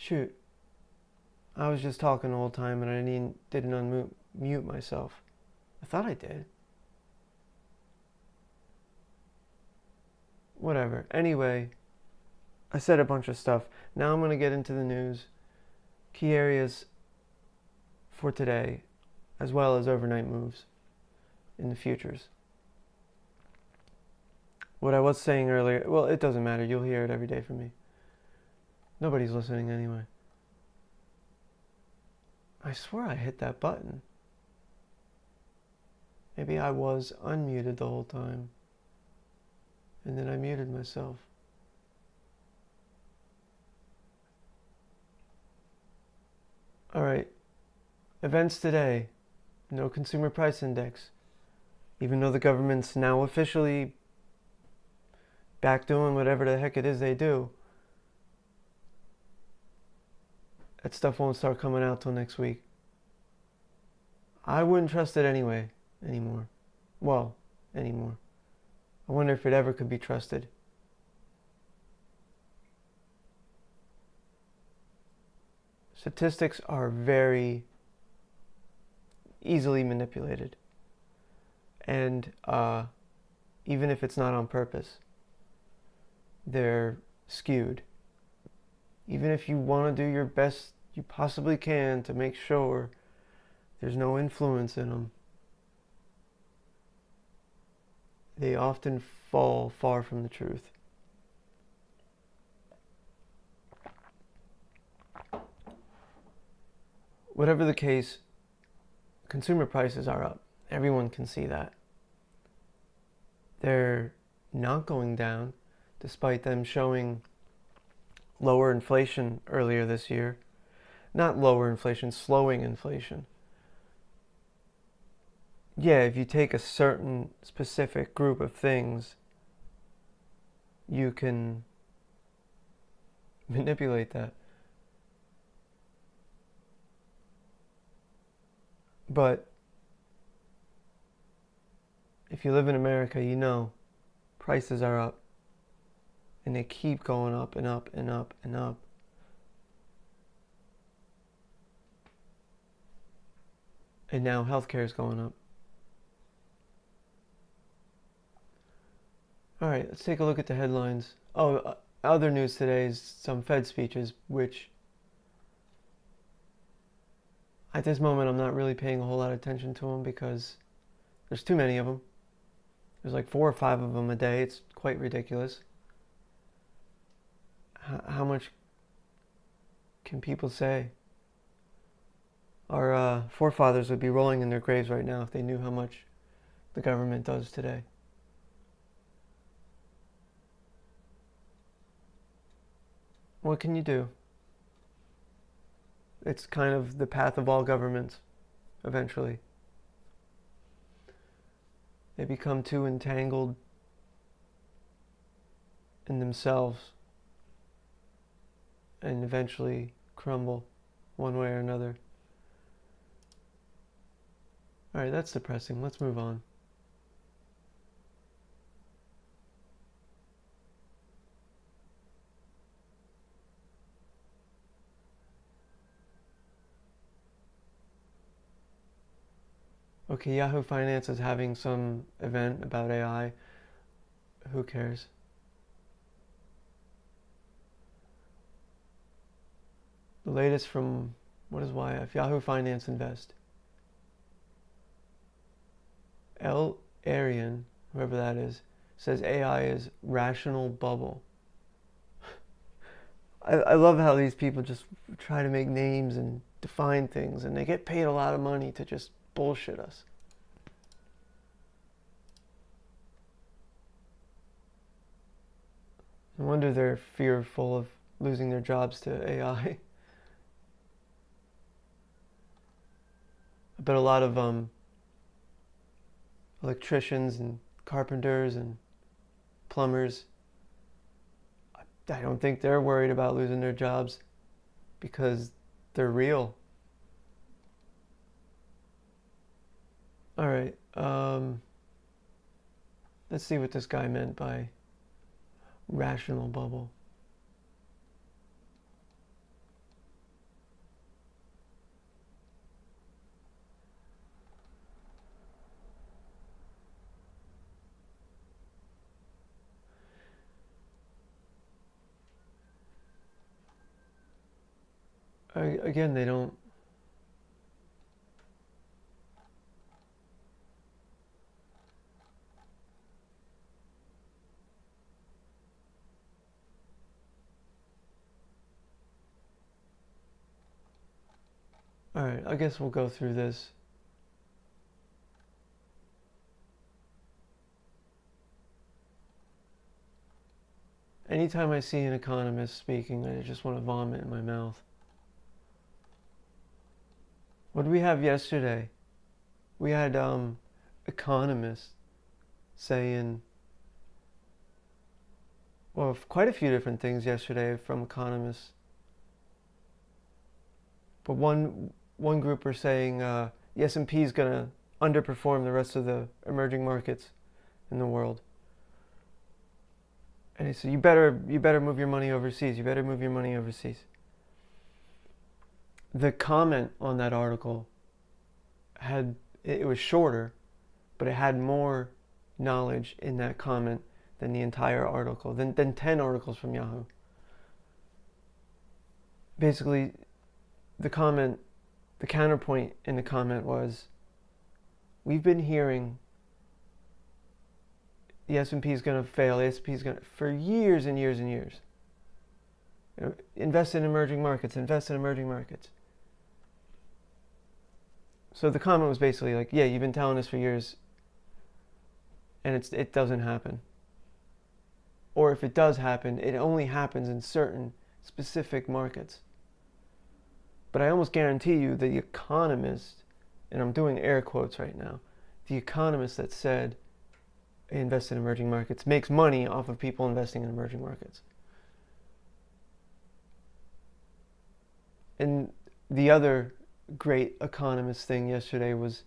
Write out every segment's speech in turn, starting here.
Shoot, I was just talking the whole time and I didn't unmute myself. I thought I did. Whatever. Anyway, I said a bunch of stuff. Now I'm going to get into the news. Key areas for today, as well as overnight moves in the futures. What I was saying earlier, well, it doesn't matter. You'll hear it every day from me. Nobody's listening anyway. I swear I hit that button. Maybe I was unmuted the whole time. And then I muted myself. All right. Events today. No consumer price index. Even though the government's now officially back doing whatever the heck it is they do, that stuff won't start coming out till next week. I wouldn't trust it anymore. I wonder if it ever could be trusted. Statistics are very easily manipulated. And even if it's not on purpose, they're skewed. Even if you want to do your best you possibly can to make sure there's no influence in them, they often fall far from the truth. Whatever the case, consumer prices are up. Everyone can see that. They're not going down, despite them showing lower inflation earlier this year. Not lower inflation, slowing inflation. Yeah, if you take a certain specific group of things, you can manipulate that. But if you live in America, you know prices are up. And they keep going up and up and up and up. And now healthcare is going up. All right, let's take a look at the headlines. Other news today is some Fed speeches, which at this moment I'm not really paying a whole lot of attention to them because there's too many of them. There's like 4 or 5 of them a day. It's quite ridiculous. How much can people say? Our forefathers would be rolling in their graves right now if they knew how much the government does today. What can you do? It's kind of the path of all governments, eventually. They become too entangled in themselves and eventually crumble one way or another. All right, that's depressing. Let's move on. Okay, Yahoo Finance is having some event about AI. Who cares? The latest from, what is YF? Yahoo Finance Invest. L. Arian, whoever that is, says AI is rational bubble. I love how these people just try to make names and define things, and they get paid a lot of money to just bullshit us. No wonder they're fearful of losing their jobs to AI. I bet a lot of electricians and carpenters and plumbers, I don't think they're worried about losing their jobs because they're real. All right, let's see what this guy meant by rational bubble. again, they don't. All right, I guess we'll go through this. Anytime I see an economist speaking, I just want to vomit in my mouth. What did we have yesterday? We had economists saying, well, quite a few different things yesterday from economists. But one group are saying the S&P is going to underperform the rest of the emerging markets in the world. And he said, you better move your money overseas. You better move your money overseas. The comment on that article it was shorter, but it had more knowledge in that comment than the entire article, than 10 articles from Yahoo. Basically, the counterpoint in the comment was, we've been hearing the S&P is going to fail, the S&P is going to, for years and years and years. You know, invest in emerging markets, invest in emerging markets. So the comment was basically like, yeah, you've been telling us for years, and it doesn't happen. Or if it does happen, it only happens in certain specific markets. But I almost guarantee you the economist, and I'm doing air quotes right now, the economist that said invest in emerging markets makes money off of people investing in emerging markets. And the other great economist thing yesterday was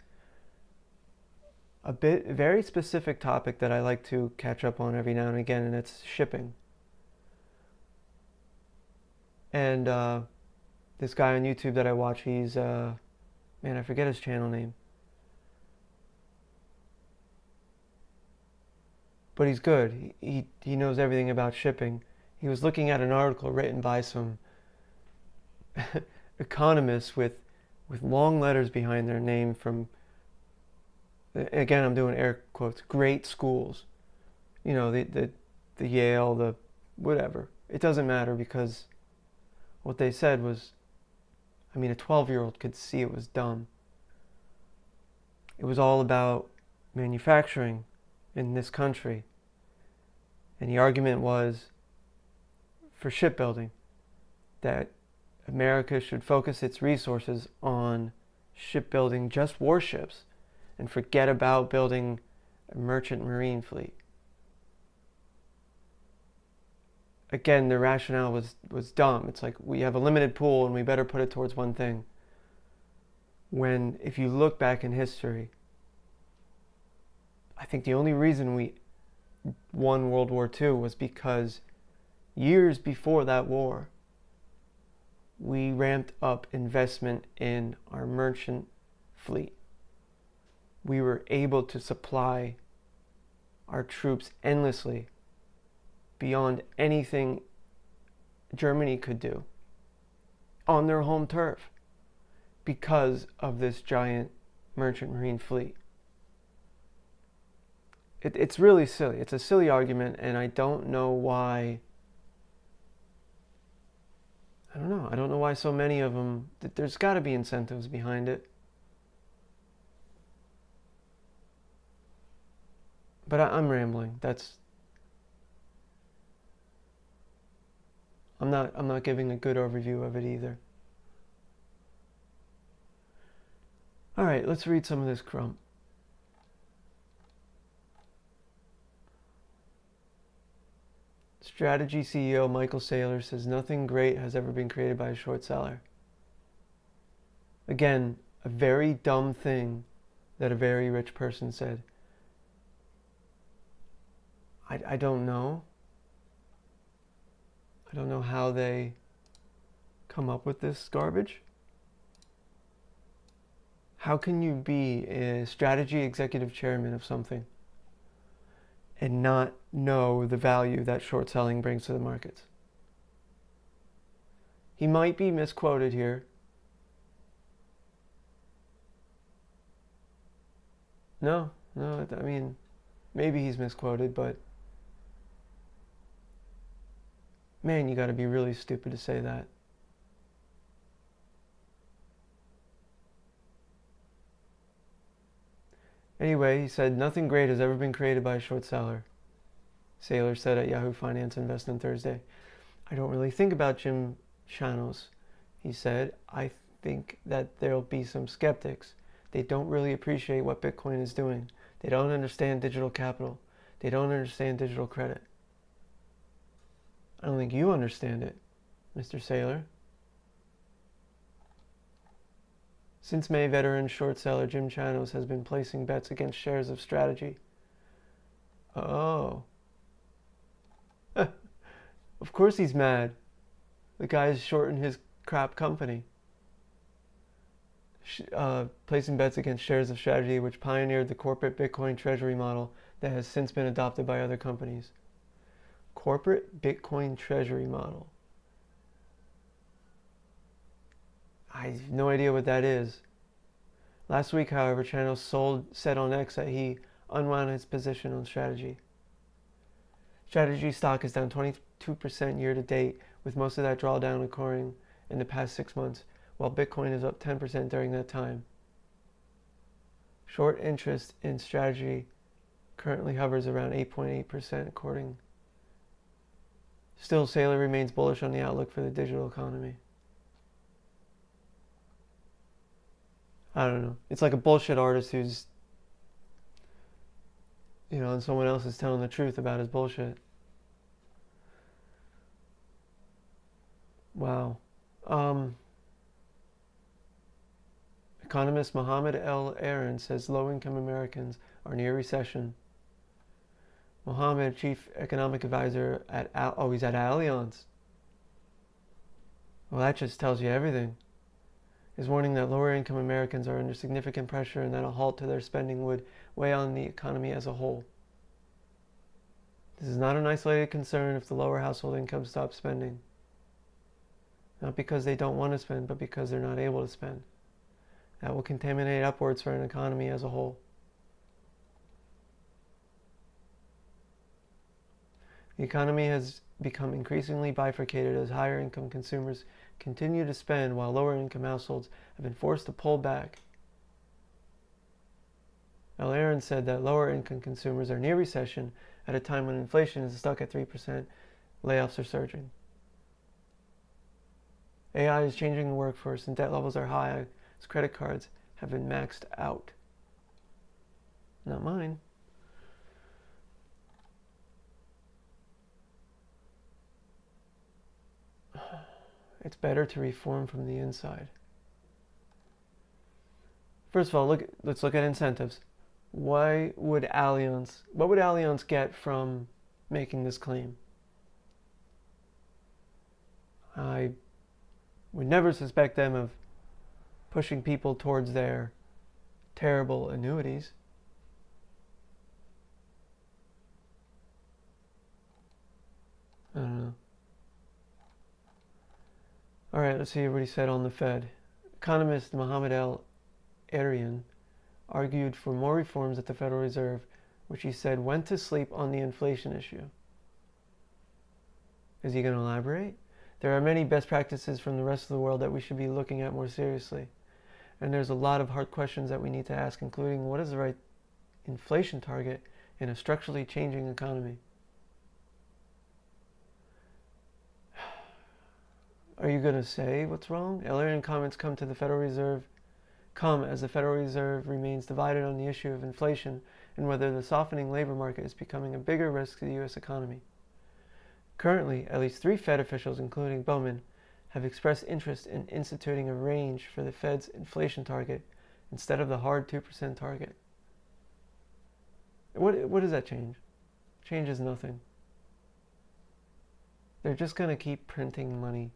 a very specific topic that I like to catch up on every now and again, and it's shipping. And this guy on YouTube that I watch, he's man, I forget his channel name, but he's good. He knows everything about shipping. He was looking at an article written by some economists with long letters behind their name from, again, I'm doing air quotes, great schools. You know, the Yale, the whatever. It doesn't matter, because what they said was, I mean, a 12-year-old could see it was dumb. It was all about manufacturing in this country. And the argument was for shipbuilding, that America should focus its resources on shipbuilding just warships and forget about building a merchant marine fleet. Again, the rationale was dumb. It's like, we have a limited pool and we better put it towards one thing. When, if you look back in history, I think the only reason we won World War II was because years before that war, we ramped up investment in our merchant fleet. We were able to supply our troops endlessly, beyond anything Germany could do on their home turf, because of this giant merchant marine fleet. It's really silly. It's a silly argument, and I don't know why. I don't know why so many of them, there's got to be incentives behind it. But I'm rambling. I'm not giving a good overview of it either. All right, let's read some of this crump. Strategy CEO Michael Saylor says nothing great has ever been created by a short seller. Again, a very dumb thing that a very rich person said. I don't know. I don't know how they come up with this garbage. How can you be a strategy executive chairman of something and not know the value that short selling brings to the markets? He might be misquoted here. No, I mean, maybe he's misquoted, but man, you got to be really stupid to say that. Anyway, he said, nothing great has ever been created by a short seller, Saylor said at Yahoo Finance Invest on Thursday. I don't really think about Jim Chanos, he said. I think that there'll be some skeptics. They don't really appreciate what Bitcoin is doing. They don't understand digital capital. They don't understand digital credit. I don't think you understand it, Mr. Saylor. Since May, veteran short seller Jim Chanos has been placing bets against shares of Strategy. Oh. Of course he's mad. The guy's shorting his crap company. Placing bets against shares of Strategy, which pioneered the corporate Bitcoin treasury model that has since been adopted by other companies. Corporate Bitcoin treasury model. I have no idea what that is. Last week, however, Chanos said on X that he unwound his position on Strategy. Strategy stock is down 22% year to date, with most of that drawdown occurring in the past 6 months, while Bitcoin is up 10% during that time. Short interest in Strategy currently hovers around 8.8% according. Still, Saylor remains bullish on the outlook for the digital economy. I don't know. It's like a bullshit artist who's, and someone else is telling the truth about his bullshit. Wow. Economist Mohammed L. Aaron says low-income Americans are near recession. Mohammed, chief economic advisor at he's at Allianz. Well, that just tells you everything. Is warning that lower-income Americans are under significant pressure and that a halt to their spending would weigh on the economy as a whole. This is not an isolated concern if the lower household income stops spending. Not because they don't want to spend, but because they're not able to spend. That will contaminate upwards for an economy as a whole. The economy has become increasingly bifurcated as higher income consumers continue to spend while lower income households have been forced to pull back. Al Aaron said that lower income consumers are near recession at a time when inflation is stuck at 3%, layoffs are surging. AI is changing the workforce and debt levels are high as credit cards have been maxed out. Not mine. It's better to reform from the inside. First of all, let's look at incentives. What would Allianz get from making this claim? I would never suspect them of pushing people towards their terrible annuities. I don't know. All right, let's see what he said on the Fed. Economist Mohammed L. Arian argued for more reforms at the Federal Reserve, which he said went to sleep on the inflation issue. Is he going to elaborate? There are many best practices from the rest of the world that we should be looking at more seriously. And there's a lot of hard questions that we need to ask, including what is the right inflation target in a structurally changing economy? Are you going to say what's wrong? Arian comments come as the Federal Reserve remains divided on the issue of inflation and whether the softening labor market is becoming a bigger risk to the U.S. economy. Currently, at least 3 Fed officials, including Bowman, have expressed interest in instituting a range for the Fed's inflation target instead of the hard 2% target. What does that change? Changes nothing. They're just going to keep printing money.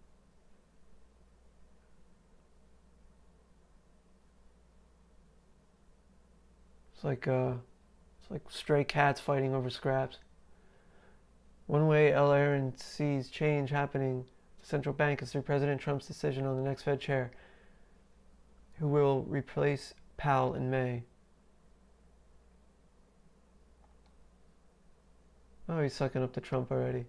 It's like stray cats fighting over scraps. One way L. Aaron sees change happening to central bank is through President Trump's decision on the next Fed chair, who will replace Powell in May. Oh, he's sucking up to Trump already.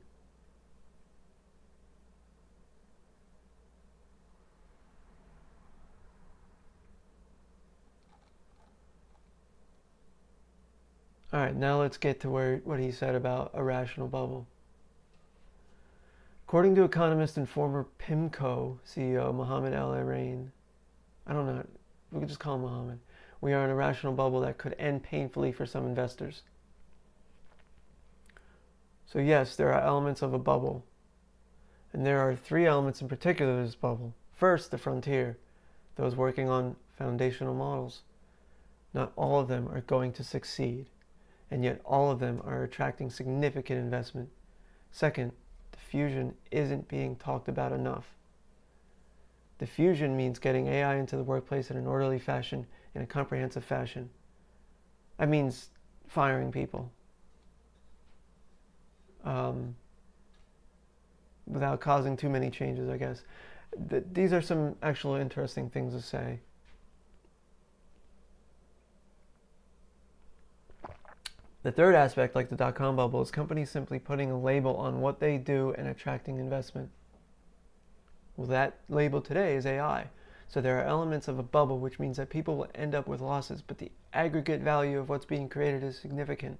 All right, now let's get to what he said about a rational bubble. According to economist and former PIMCO CEO Mohamed El-Erian, I don't know, we could just call him Mohamed, we are in a rational bubble that could end painfully for some investors. So yes, there are elements of a bubble. And there are three elements in particular to this bubble. First, the frontier, those working on foundational models. Not all of them are going to succeed, and yet all of them are attracting significant investment. Second, diffusion isn't being talked about enough. Diffusion means getting AI into the workplace in an orderly fashion, in a comprehensive fashion. That means firing people. Without causing too many changes, I guess. These are some actual interesting things to say. The third aspect, like the dot-com bubble, is companies simply putting a label on what they do and attracting investment. Well, that label today is AI. So there are elements of a bubble, which means that people will end up with losses, but the aggregate value of what's being created is significant,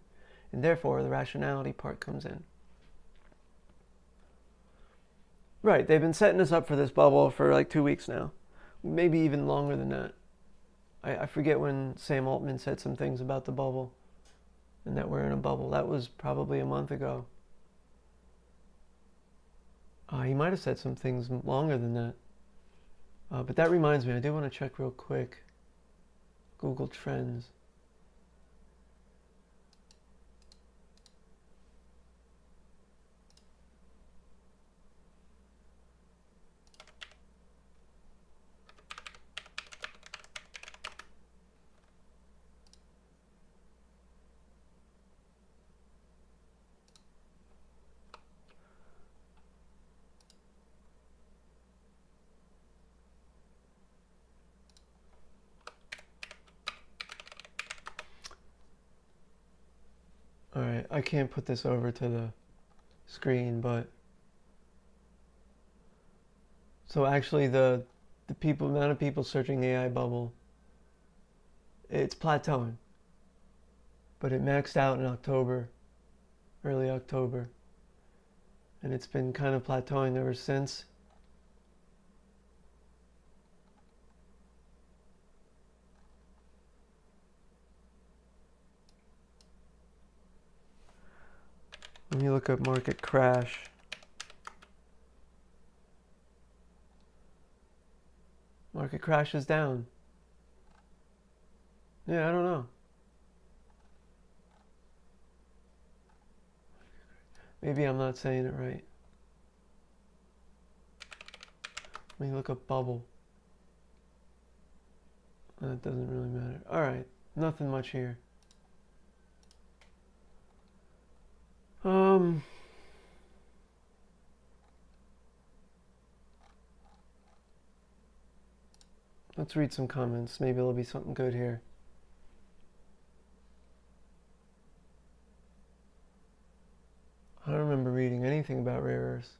and therefore the rationality part comes in. Right, they've been setting us up for this bubble for like 2 weeks now. Maybe even longer than that. I forget when Sam Altman said some things about the bubble and that we're in a bubble. That was probably a month ago. He might have said some things longer than that. But that reminds me, I do want to check real quick Google Trends. Alright, I can't put this over to the screen, but so actually the amount of people searching the AI bubble, it's plateauing. But it maxed out in October, early October. And it's been kind of plateauing ever since. Let me look up market crash. Market crash is down. Yeah, I don't know. Maybe I'm not saying it right. Let me look up bubble. That doesn't really matter. Alright, nothing much here. Let's read some comments. Maybe there'll be something good here. I don't remember reading anything about rare earths.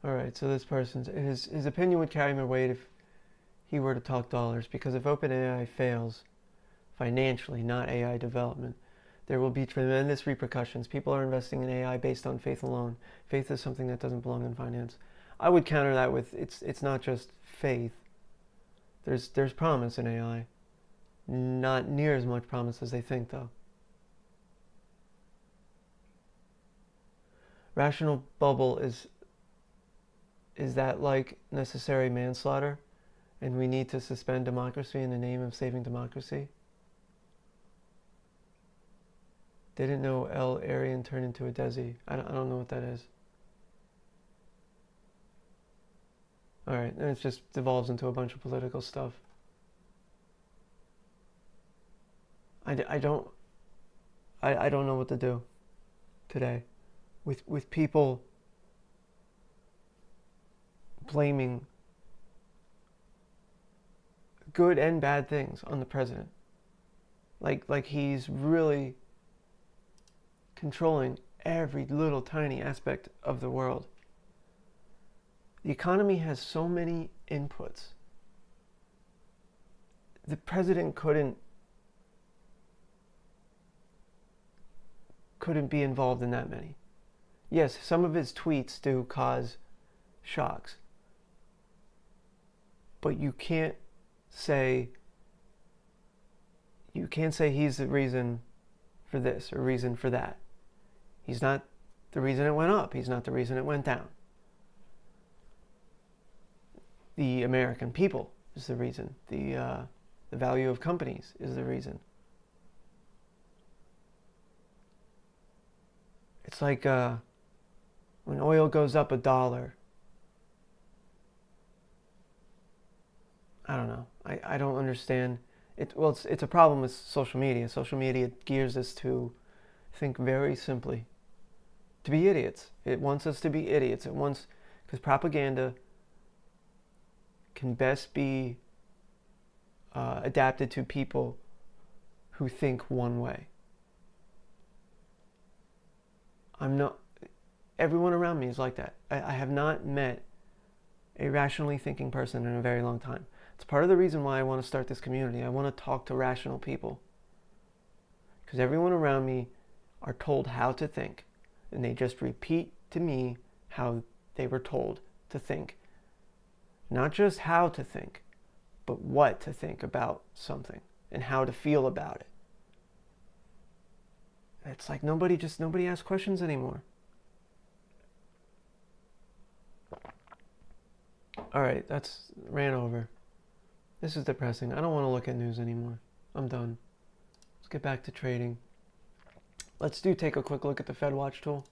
Alright, so this person's, his opinion would carry more weight if he were to talk dollars, because if OpenAI fails financially, not AI development, there will be tremendous repercussions. People are investing in AI based on faith alone. Faith is something that doesn't belong in finance. I would counter that with it's not just faith. There's promise in AI. Not near as much promise as they think, though. Rational bubble is that like necessary manslaughter, and we need to suspend democracy in the name of saving democracy? Didn't know El-Erian turned into a Desi. I don't know what that is. All right, and it just devolves into a bunch of political stuff. I don't know what to do today with people blaming good and bad things on the president. Like he's really controlling every little tiny aspect of the world. The economy has so many inputs. The president couldn't be involved in that many. Yes, some of his tweets do cause shocks. But you can't say he's the reason for this or reason for that. He's not the reason it went up. He's not the reason it went down. The American people is the reason. The value of companies is the reason. It's like when oil goes up $1. I don't know. I don't understand. It's a problem with social media. Social media gears us to think very simply. To be idiots. It wants us to be idiots. Because propaganda can best be adapted to people who think one way. Everyone around me is like that. I have not met a rationally thinking person in a very long time. It's part of the reason why I want to start this community. I want to talk to rational people. Because everyone around me are told how to think. And they just repeat to me how they were told to think. Not just how to think, but what to think about something and how to feel about it. It's like nobody asks questions anymore. All right, that's ran over. This is depressing. I don't want to look at news anymore. I'm done. Let's get back to trading. Let's take a quick look at the Fed Watch tool.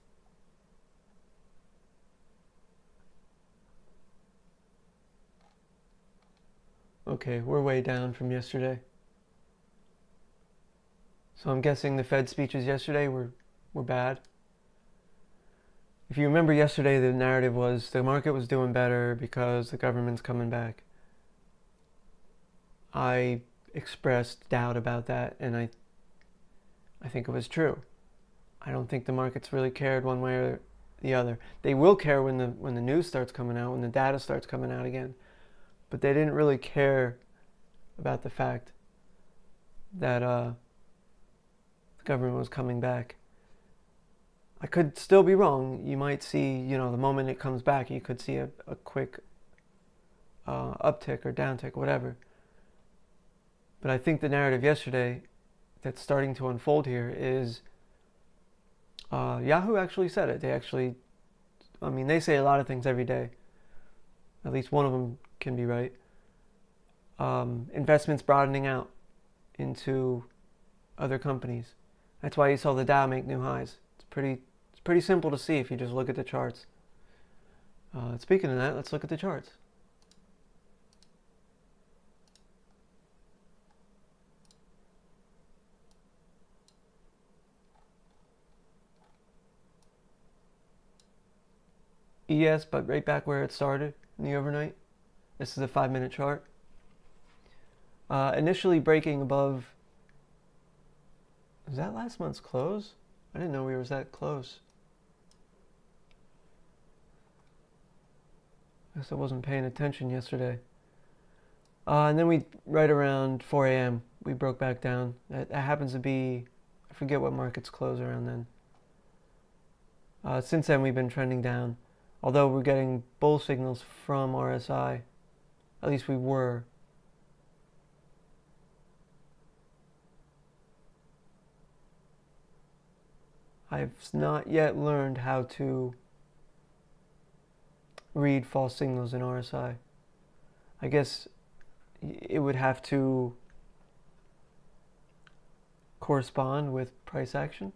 Okay, we're way down from yesterday. So I'm guessing the Fed speeches yesterday were bad. If you remember yesterday, the narrative was the market was doing better because the government's coming back. I expressed doubt about that, and I think it was true. I don't think the markets really cared one way or the other. They will care when the news starts coming out, when the data starts coming out again. But they didn't really care about the fact that the government was coming back. I could still be wrong. You might see, the moment it comes back, you could see a quick uptick or downtick, whatever. But I think the narrative yesterday that's starting to unfold here is Yahoo actually said it. They say a lot of things every day. At least one of them can be right. Investments broadening out into other companies. That's why you saw the Dow make new highs. It's pretty simple to see if you just look at the charts. Speaking of that, let's look at the charts. ES, but right back where it started in the overnight. This is a 5-minute chart. Initially breaking above. Was that last month's close? I didn't know we was that close. I guess I wasn't paying attention yesterday. And then right around 4 a.m., we broke back down. That happens to be, I forget what markets close around then. Since then, we've been trending down. Although we're getting bull signals from RSI. At least we were. I've not yet learned how to read false signals in RSI. I guess it would have to correspond with price action.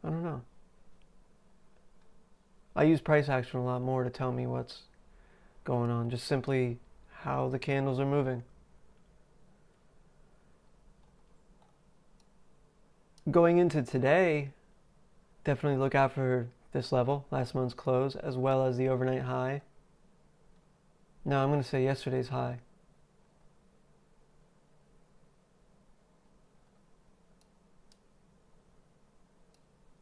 I don't know. I use price action a lot more to tell me what's going on, just simply how the candles are moving. Going into today, definitely look out for this level, last month's close, as well as the overnight high. No, I'm going to say yesterday's high.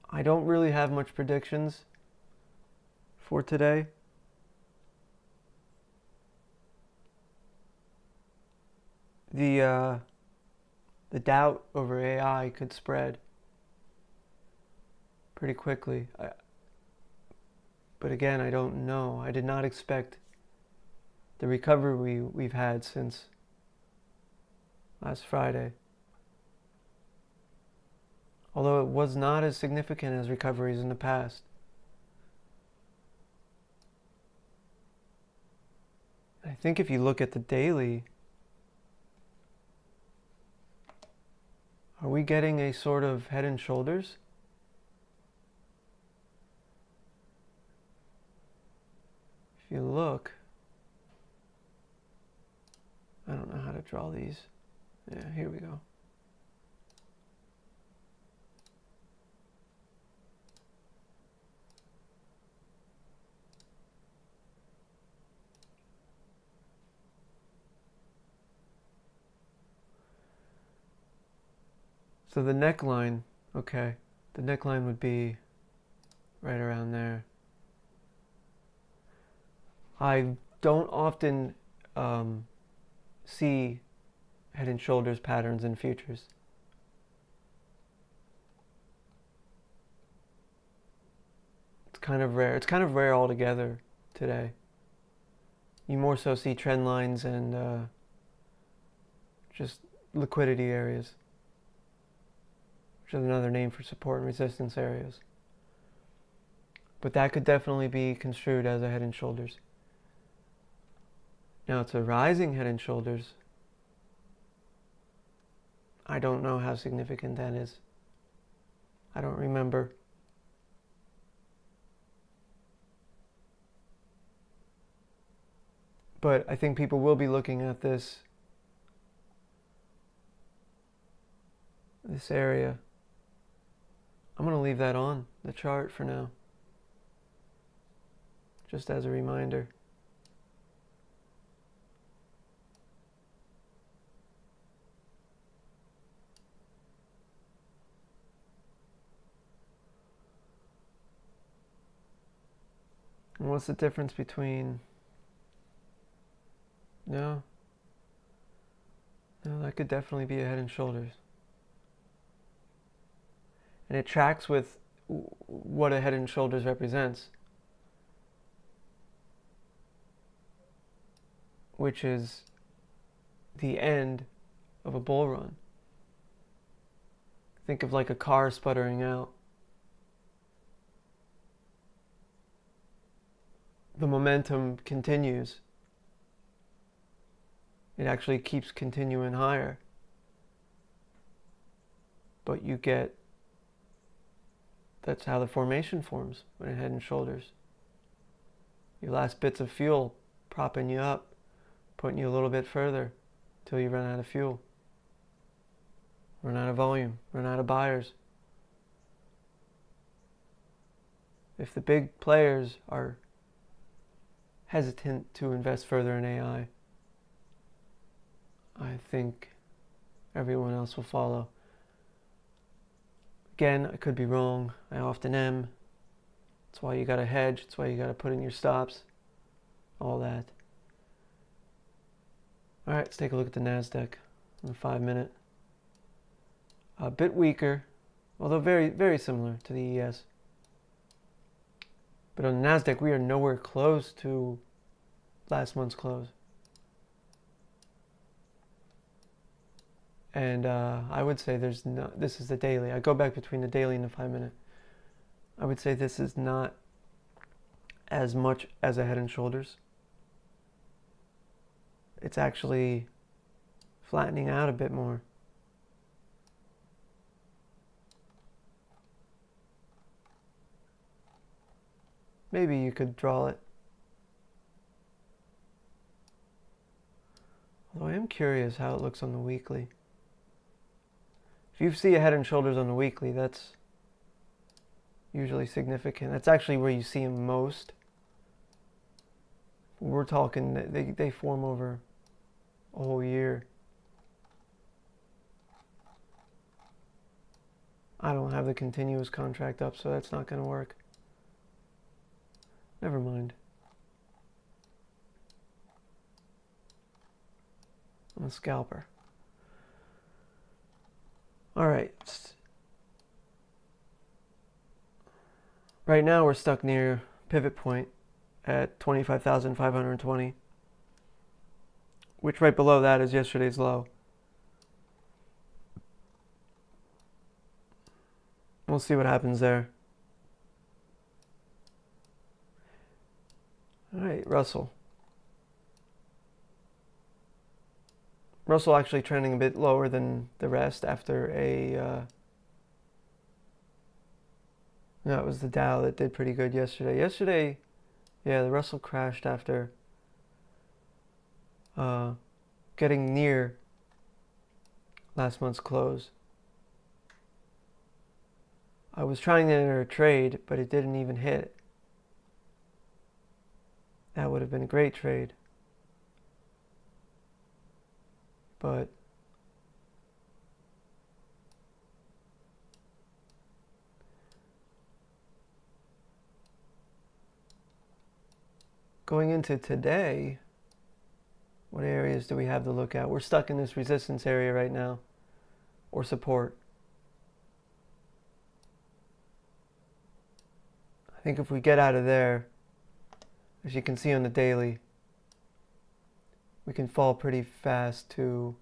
I don't really have much predictions for today. The doubt over AI could spread pretty quickly. But again, I don't know. I did not expect the recovery we've had since last Friday. Although it was not as significant as recoveries in the past. I think if you look at the daily, are we getting a sort of head and shoulders? If you look, I don't know how to draw these. Yeah, here we go. So the neckline, okay, the neckline would be right around there. I don't often see head and shoulders patterns in futures. It's kind of rare. It's kind of rare altogether today. You more so see trend lines and just liquidity areas, which is another name for support and resistance areas. But that could definitely be construed as a head and shoulders. Now it's a rising head and shoulders. I don't know how significant that is. I don't remember. But I think people will be looking at this area. I'm going to leave that on the chart for now, just as a reminder. And what's the difference between... No, that could definitely be a head and shoulders. And it tracks with what a head and shoulders represents, which is the end of a bull run. Think of like a car sputtering out. The momentum continues. It actually keeps continuing higher. But you get, that's how the formation forms when it head and shoulders. Your last bits of fuel propping you up, putting you a little bit further till you run out of fuel. Run out of volume, run out of buyers. If the big players are hesitant to invest further in AI, I think everyone else will follow. Again, I could be wrong. I often am. That's why you gotta hedge. That's why you gotta put in your stops. All that. All right, let's take a look at the NASDAQ in the 5-minute. A bit weaker, although very, very similar to the ES. But on the NASDAQ, we are nowhere close to last month's close. And I would say this is the daily. I go back between the daily and the 5-minute. I would say this is not as much as a head and shoulders. It's actually flattening out a bit more. Maybe you could draw it Although I am curious how it looks on the weekly. If you see a head and shoulders on the weekly, that's usually significant. That's actually where you see them most. We're talking, they form over a whole year. I don't have the continuous contract up, so that's not going to work. Never mind. I'm a scalper. All right. Right now we're stuck near pivot point at 25,520, which right below that is yesterday's low. We'll see what happens there. All right, Russell. Russell actually trending a bit lower than the rest after a... no, it was the Dow that did pretty good yesterday. Yesterday, yeah, the Russell crashed after getting near last month's close. I was trying to enter a trade, but it didn't even hit. That would have been a great trade. But going into today, what areas do we have to look at? We're stuck in this resistance area right now, or support. I think if we get out of there, as you can see on the daily, we can fall pretty fast to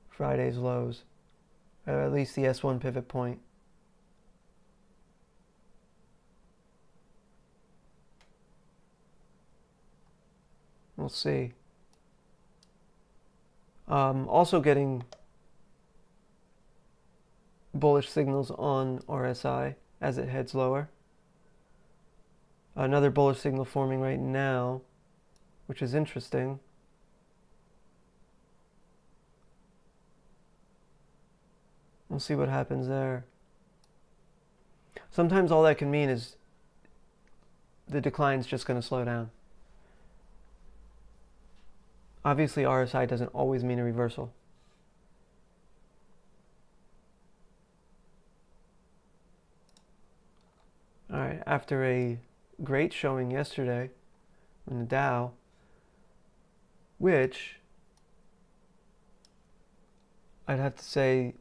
Friday's lows, or at least the S1 pivot point. We'll see. Also getting bullish signals on RSI as it heads lower. Another bullish signal forming right now, which is interesting. We'll see what happens there. Sometimes all that can mean is the decline's just going to slow down. Obviously, RSI doesn't always mean a reversal. All right, after a great showing yesterday in the Dow, which I'd have to say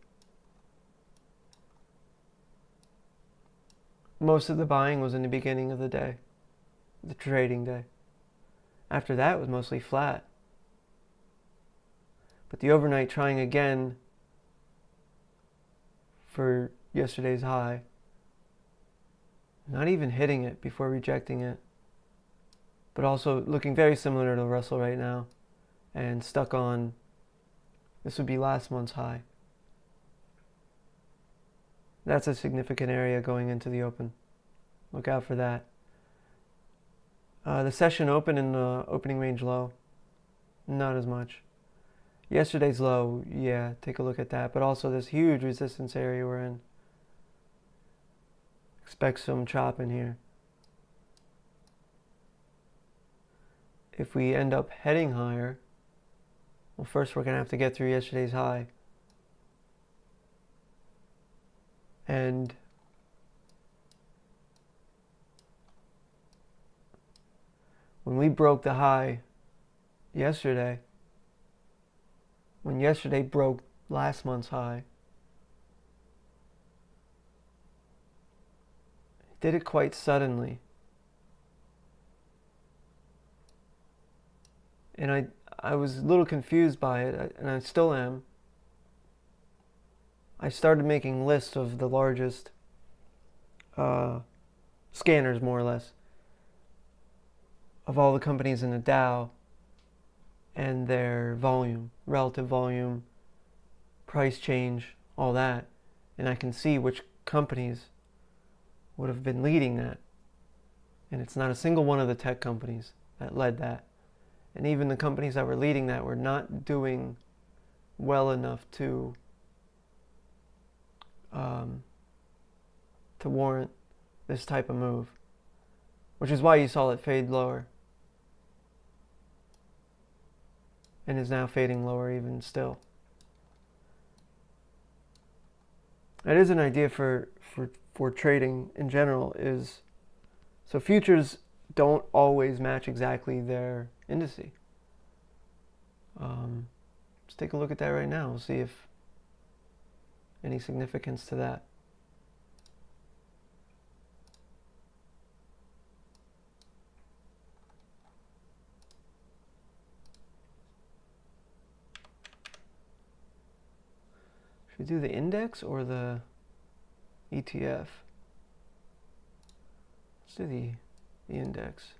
most of the buying was in the beginning of the day, the trading day. After that, it was mostly flat. But the overnight trying again for yesterday's high, not even hitting it before rejecting it, but also looking very similar to Russell right now, and stuck on, this would be last month's high. That's a significant area going into the open. Look out for that. The session open in the opening range low, not as much. Yesterday's low, yeah, take a look at that, but also this huge resistance area we're in. Expect some chop in here. If we end up heading higher, well, first we're going to have to get through yesterday's high. And when we broke the high yesterday, when yesterday broke last month's high, it did it quite suddenly. And I was a little confused by it, and I still am. I started making lists of the largest scanners, more or less, of all the companies in the Dow and their volume, relative volume, price change, all that. And I can see which companies would have been leading that. And it's not a single one of the tech companies that led that. And even the companies that were leading that were not doing well enough to warrant this type of move, which is why you saw it fade lower and is now fading lower even still. That is an idea for trading in general, is so futures don't always match exactly their indice. Let's take a look at that right now. We'll see if any significance to that. Should we do the index or the ETF? Let's do the index.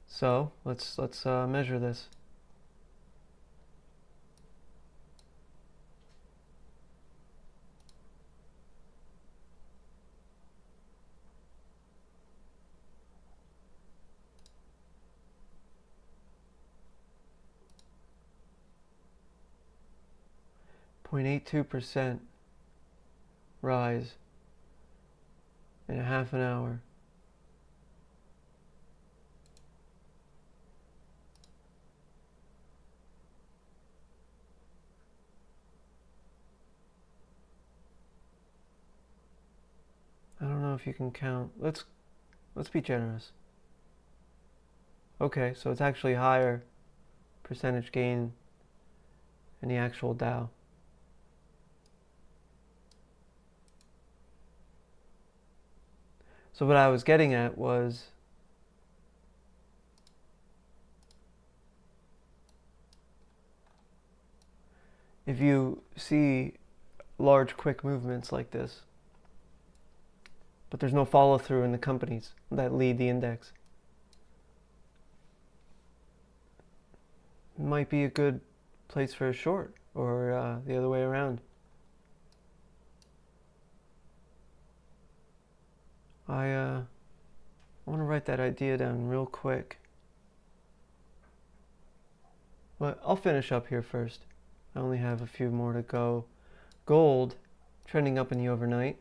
So let's measure this. .82% rise in a half an hour. I don't know if you can count. Let's be generous. Okay, so it's actually higher percentage gain in the actual Dow. So what I was getting at was if you see large quick movements like this, but there's no follow through in the companies that lead the index, it might be a good place for a short, or the other way around. I want to write that idea down real quick. But I'll finish up here first. I only have a few more to go. Gold trending up in the overnight.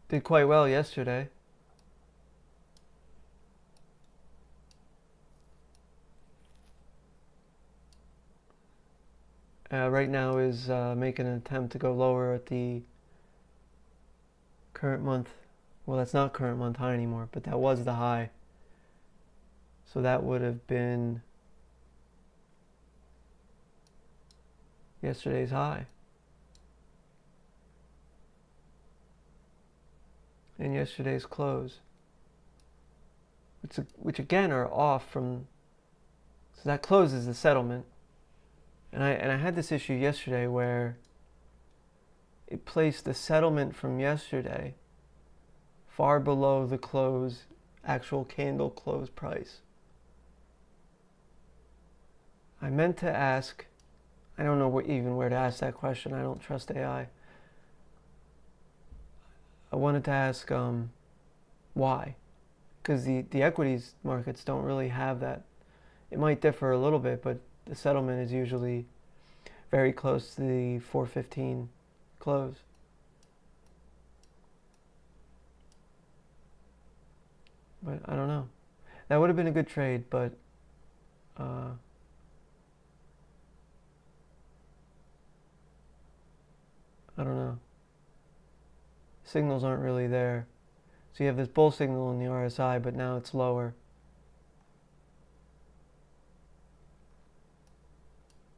Did quite well yesterday. Right now is making an attempt to go lower at the current month. Well, that's not current month high anymore, but that was the high. So that would have been yesterday's high. And yesterday's close. Which again are off from, so that close is the settlement. And I had this issue yesterday where it placed the settlement from yesterday far below the close, actual candle close price. I meant to ask, I don't know even where to ask that question. I don't trust AI. I wanted to ask why, because the equities markets don't really have that. It might differ a little bit, but the settlement is usually very close to the 415 close. But I don't know. That would have been a good trade, but I don't know. Signals aren't really there. So you have this bull signal in the RSI, but now it's lower.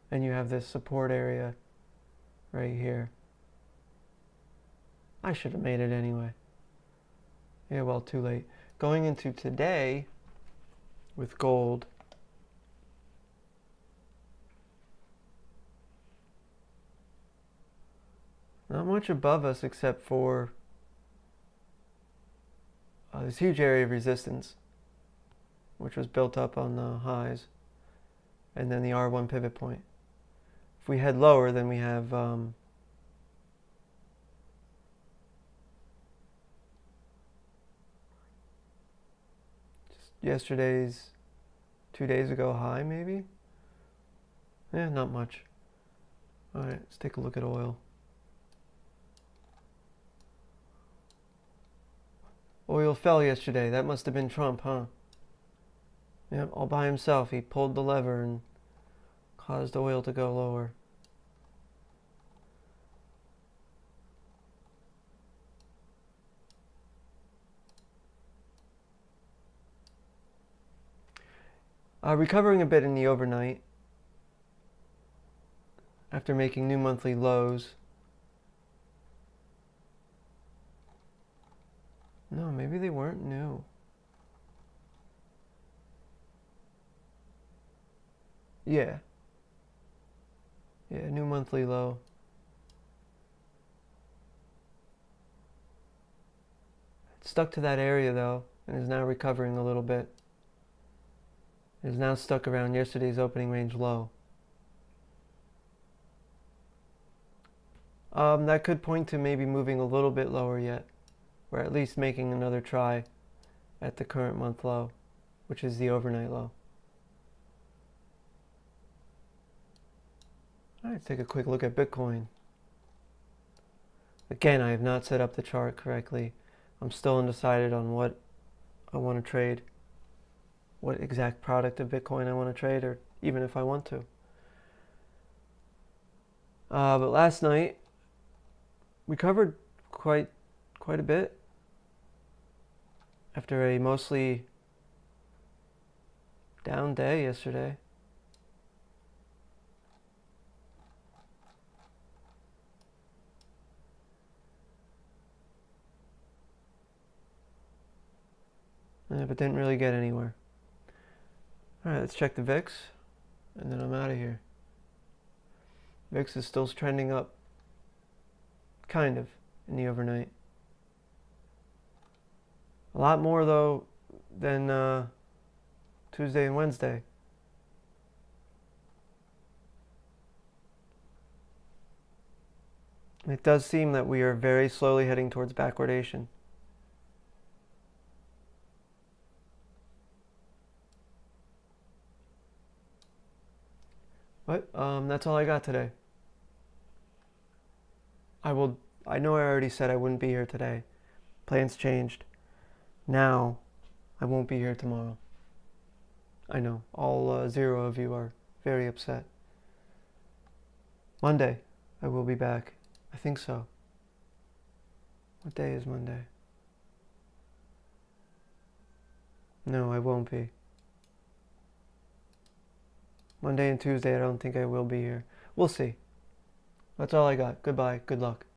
And you have this support area right here. I should have made it anyway. Yeah, well, too late. Going into today with gold, not much above us except for this huge area of resistance, which was built up on the highs, and then the R1 pivot point. If we head lower, then we have just yesterday's 2 days ago high, maybe? Yeah, not much. All right, let's take a look at oil. Oil fell yesterday. That must have been Trump, huh? Yep, all by himself. He pulled the lever and caused oil to go lower. Recovering a bit in the overnight after making new monthly lows. No, maybe they weren't new. Yeah. Yeah, new monthly low. It stuck to that area though, and is now recovering a little bit. It is now stuck around yesterday's opening range low. That could point to maybe moving a little bit lower yet, or at least making another try at the current month low, which is the overnight low. All right, let's take a quick look at Bitcoin. Again, I have not set up the chart correctly. I'm still undecided on what I want to trade, what exact product of Bitcoin I want to trade, or even if I want to. But last night, we covered quite a bit after a mostly down day yesterday. But didn't really get anywhere. Alright, let's check the VIX, and then I'm out of here. VIX is still trending up, kind of, in the overnight. A lot more, though, than Tuesday and Wednesday. It does seem that we are very slowly heading towards backwardation. But that's all I got today. I know I already said I wouldn't be here today. Plans changed. Now, I won't be here tomorrow. I know, all 0 of you are very upset. Monday, I will be back. I think so. What day is Monday? No, I won't be. Monday and Tuesday, I don't think I will be here. We'll see. That's all I got. Goodbye. Good luck.